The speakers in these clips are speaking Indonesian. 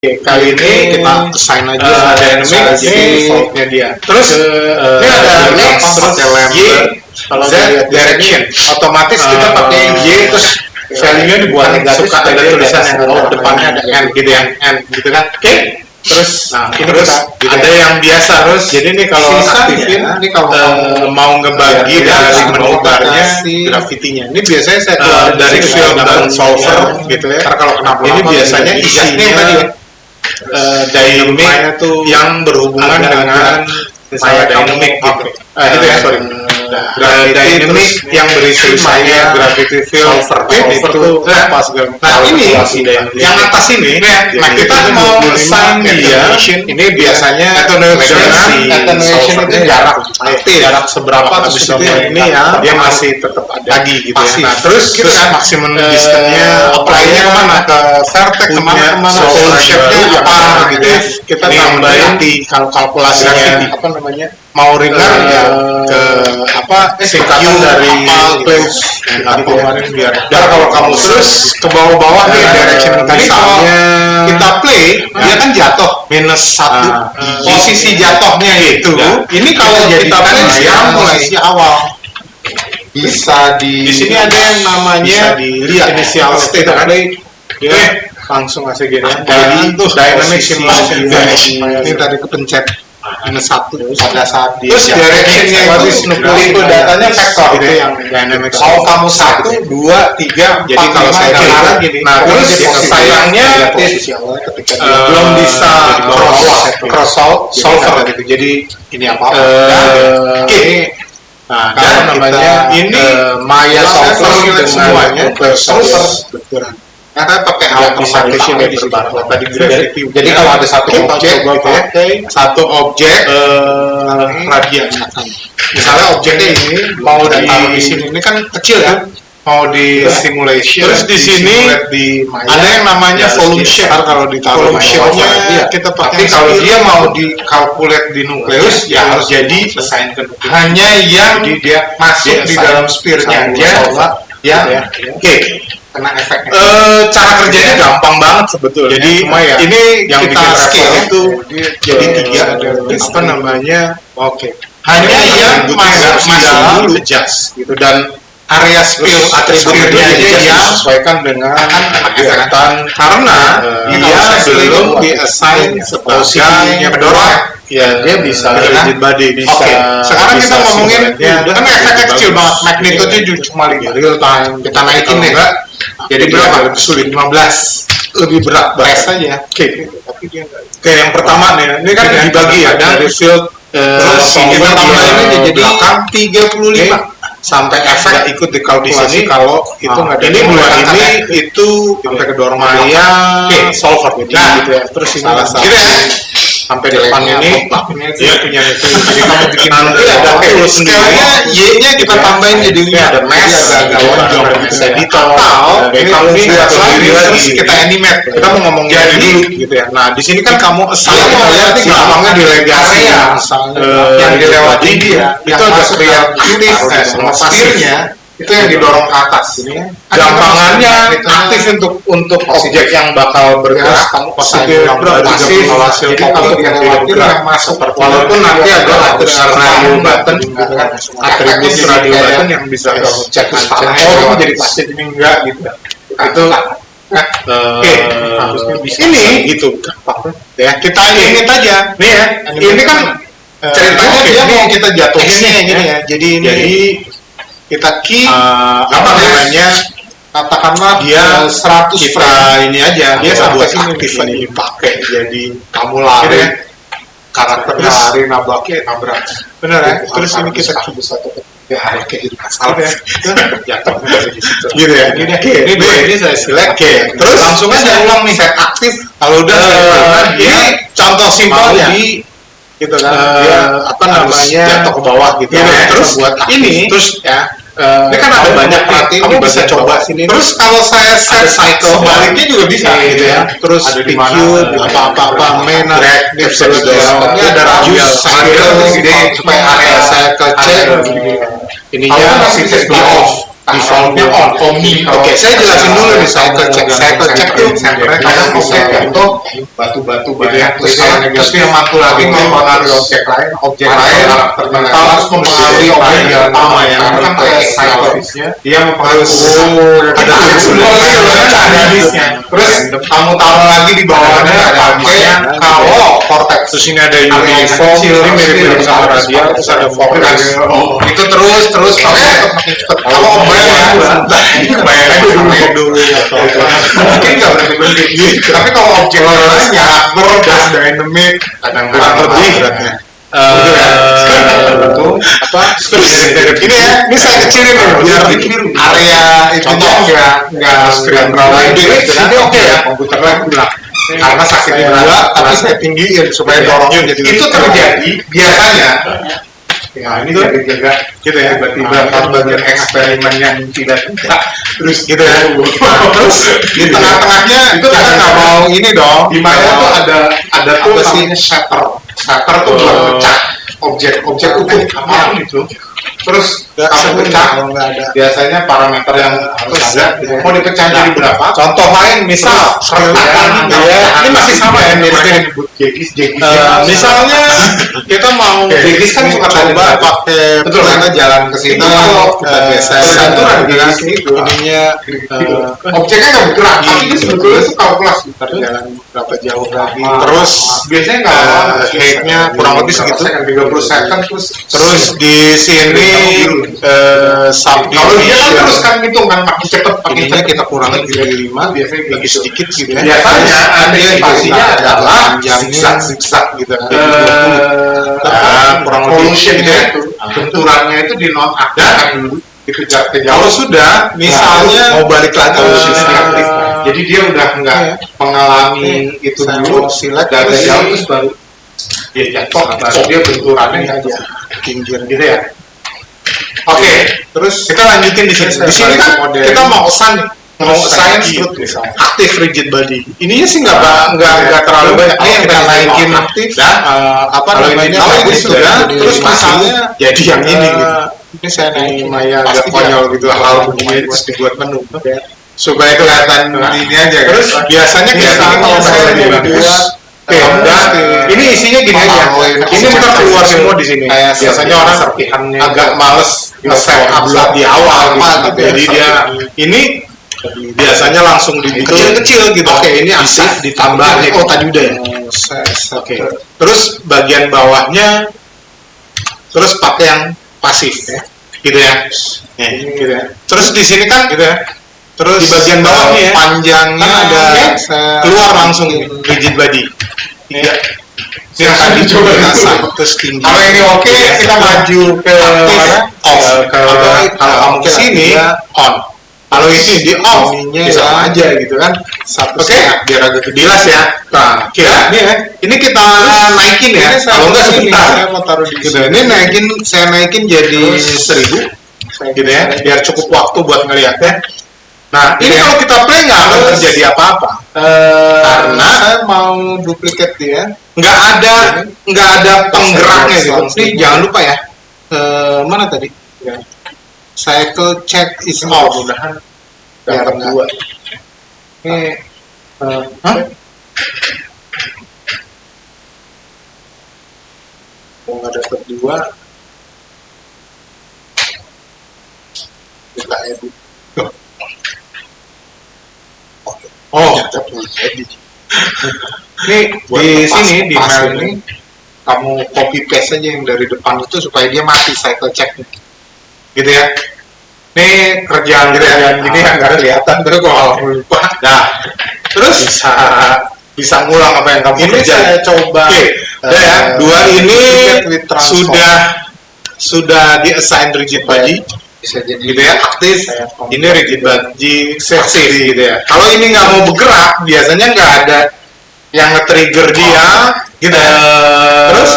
Kali ini kita assign aja dynamic jadi defaultnya dia. Terus ini ada next, terus Y, kalau Z, dilihat direction. otomatis kita pakai Y terus value-nya dibuat negatif, suka ada tulisan yang depannya ada N gitu ya, N gitu kan. Oke. Terus ini Terus kita ada yang biasa terus. jadi nih kalau Sisanya, aktifin ini kalau mau ngebagi dari menu barnya graffiti-nya. Ini biasanya saya keluar dari field dan solver gitu ya. Karena kalau kenapa ini biasanya isinya isinya tadi ya. dynamic yang berhubungan dengan misalnya dynamic gitu. Gitu ya, sorry. Dynamic yang berisi misalnya gravity field, itu apa segala. Nah ini yang atas ini, nah kita mau assign dia. Ini biasanya attenuation itu jarak seberapa terus itu ini ya dia masih tetap ada lagi gitu ya. Nah terus terus maximum distance-nya apply-nya kemana, ke vertex kemana soul shape-nya apa gitu ya. kita Ini tambahin nambahin di kalkulasinya apa namanya mau ringan ya ke apa singkatan dari close tadi kemarin biar kalau kamu terus ke bawah-bawah nih direction tadi kalau kita play dia kan jatuh -1 posisi jatuhnya itu ini kalau kita play sekarang mulai si awal bisa di sini ada yang namanya dilihat initial state kan dia langsung ngasih gini jadi dynamic simulation ini tadi kepencet -1 pada saat dia terus directionnya itu datanya vektor itu yang dynamic kalau kamu 1, 2, 3, jadi kalau saya gini nah terus sayangnya belum bisa cross solver gitu jadi ini apa nah dan namanya ini Maya solver semuanya solver karena pakai automation di situ tadi jadi kalau ada satu objek satu objek radian misalnya objeknya ini mau di sini ini kan kecil ya mau di simulation terus di sini ada yang namanya volume shape kalau ditaruh volume shape-nya kita pakai tapi kalau dia mau dikalkulate di nukleus ya harus jadi hanya yang dia masuk di dalam sphere-nya aja ya oke kena efek cara kerjanya gampang banget sebetulnya jadi ini yang kita bikin scale itu jadi 3 apa namanya hanya yang masuk di dalam adjust gitu dan area spill atributnya aja dia sesuaikan dengan efektan karena dia belum diassign sebagai pendorong ya dia bisa rigid body bisa sekarang kita ngomongin kan efeknya kecil banget magnitude-nya cuma real time kita naikin deh jadi berapa lebih sulit 15 lebih berat press aja tapi dia oke yang pertama nih ini kan dibagi ya dari field terus kita tambahin aja jadi 35 sampai efek ikut dikalkulasi kalau itu nggak ada ini bulan ini itu sampai kedorong Maya solver gitu ya terus ini gitu ya sampai depan ini dia punya itu jadi kamu bikin nanti ada scale-nya Y-nya kita tambahin jadi ada mesh ada lonjong bisa ditambah kalau ini terus kita animate kita mau ngomong jadi gitu ya nah di sini kan kamu saya mau lihat nih gampangnya delegasi yang dilewati dia itu agak kreatif sama pasirnya itu yang didorong ke atas ini gampangannya aktif untuk objek yang bakal bergerak kamu pasif jadi kalau dia lewatin yang masuk walaupun nanti ada radio button atribut radio button yang bisa cek kamu jadi pasif ini enggak gitu itu harusnya bisa ini gitu ya kita ingat aja nih ya ini kan ceritanya dia mau kita jatuhin gini ya jadi kita key apa namanya katakanlah dia 100 kita ini aja dia sampai sini ini dipakai jadi kamu lari ya. karakternya lari nabrak benar ya terus ini kita bisa ya kehidupan salah jatuh gitu ya ini saya select terus langsung aja ulang nih set aktif kalau udah ini contoh simpelnya gitu kan dia apa namanya jatuh ke bawah gitu terus buat ini terus ya ini kan ada banyak perhatiin kamu bisa coba sini terus kalau saya set cycle sebaliknya juga bisa gitu ya terus ada di PQ apa main terus ini ada radius cycle supaya area saya kecil ininya masih set off defaultnya on. Oke, saya jelasin dulu nih cycle check. Cycle check tuh kadang objek itu batu-batu banyak terus dia mantul lagi mempengaruhi objek lain terus mempengaruhi objek yang pertama ya. Karena kan cycle dia mempengaruhi ada habisnya. Terus kamu taruh lagi di bawahnya pakai kalau vortex. Terus ini ada uniform, ini mirip-mirip sama radial, terus ada vortex. Itu terus pakai kalau bayangin dulu mungkin nggak berhenti tapi kalau objek lainnya gas dynamic kadang lebih beratnya ini ya, ini saya kecilin ya biar area itu nggak terlalu ini oke ya komputernya bilang karena sakitnya dua tapi saya tinggiin supaya dorongnya jadi itu terjadi biasanya. Ya ini jaga gitu ya, tiba-tiba kan bagian eksperimen yang tidak terus gitu ya. Terus di tengah-tengahnya itu kita nggak mau ini dong. Di mana tuh ada tuh namanya shutter tuh buat pecah objek utuh apa gitu. Terus kalau pecah biasanya parameter yang harus ada mau dipecah jadi berapa? Contoh lain misal ini masih sama ya misalnya kita mau jegis kan suka coba pakai kita jalan ke sini kita geser aturan ininya objeknya nggak bergerak tapi ini sebetulnya itu kalkulasi jalan berapa jauh lagi terus biasanya nggak height-nya kurang lebih segitu 30 second terus di sini kalau dia kan terus kan hitung kan makin cepat pakainya kita kurangi jadi 5 biasanya lebih sedikit gitu ya biasanya antisipasinya adalah zigzag gitu kurang lebih gitu ya benturannya itu dinonaktifkan dulu dikejar-kejar kalau sudah misalnya mau balik lagi jadi dia udah nggak mengalami itu dulu dari jauh terus baru dia jatuh baru dia benturannya aja pinggir gitu ya. Oke, terus kita lanjutin di sini. Di sini kan kita mau science root aktif rigid body. Ininya sih nggak terlalu banyak. Ini yang kita naikin aktif dan apa namanya? Kalau ini sudah terus misalnya jadi yang ini gitu. Ini saya naikin Maya agak konyol gitu hal begini terus dibuat menu supaya kelihatan ini aja. Terus biasanya kalau saya lebih bagus. Ini isinya gini aja. Ini ntar keluar semua di sini. Biasanya orang agak males nge-set up di awal gitu. Jadi dia ini biasanya langsung di kecil-kecil gitu. Oke, ini aktif ditambah. Oh tadi udah ya. Oke. Terus bagian bawahnya terus pakai yang pasif ya. Gitu ya. Gitu ya. Terus di sini kan gitu ya. Terus di bagian bawahnya ya, panjangnya ada keluar langsung rigid body. Ya. Yang tadi coba terus tinggi. Kalau ini oke, kita maju ke mana? Off. Kalau kamu ke sini on. Kalau ini di off, bisa aja gitu kan. Oke, biar agak jelas ya. Nah, kira ini kita naikin ya. Kalau enggak sebentar. Saya mau taruh di sini. Ini saya naikin jadi 1000. Gitu ya, biar cukup waktu buat ngeliatnya. Nah, ini kalau kita play nggak akan terjadi apa-apa. Karena saya mau duplikat dia. Nggak ada penggeraknya gitu. Ini jangan lupa ya. Mana tadi? Cycle check is off. Mudah-mudahan dapat 2. Ini mau nggak dapat 2. Buka edit. Oh, ini di sini di mail ini kamu copy paste aja yang dari depan itu supaya dia mati cycle check gitu ya. Ini kerjaan gini yang nggak kelihatan terus kalau lupa. Nah, terus bisa ngulang apa yang kamu kerjain. Ini saya coba. Ya, 2 ini sudah di assign rigid body. Bisa jadi gitu ya aktif ini rigid body aktif gitu ya. Kalau ini nggak mau bergerak biasanya nggak ada yang nge-trigger dia gitu ya. Terus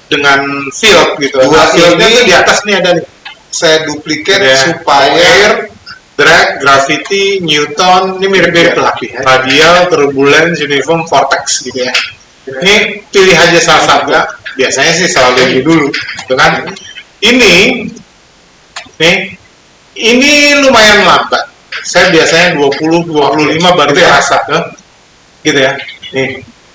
dengan field gitu. 2 fieldnya itu di atas nih ada nih. Saya duplikat supaya drag, gravity, Newton ini mirip-mirip lah. Radial, turbulence, uniform, vortex gitu ya. Ini pilih aja salah satu. Biasanya sih selalu ini dulu, gitu kan? Ini nih Ini lumayan lambat. Saya biasanya 20-25 baru terasa, gitu ya. Nih,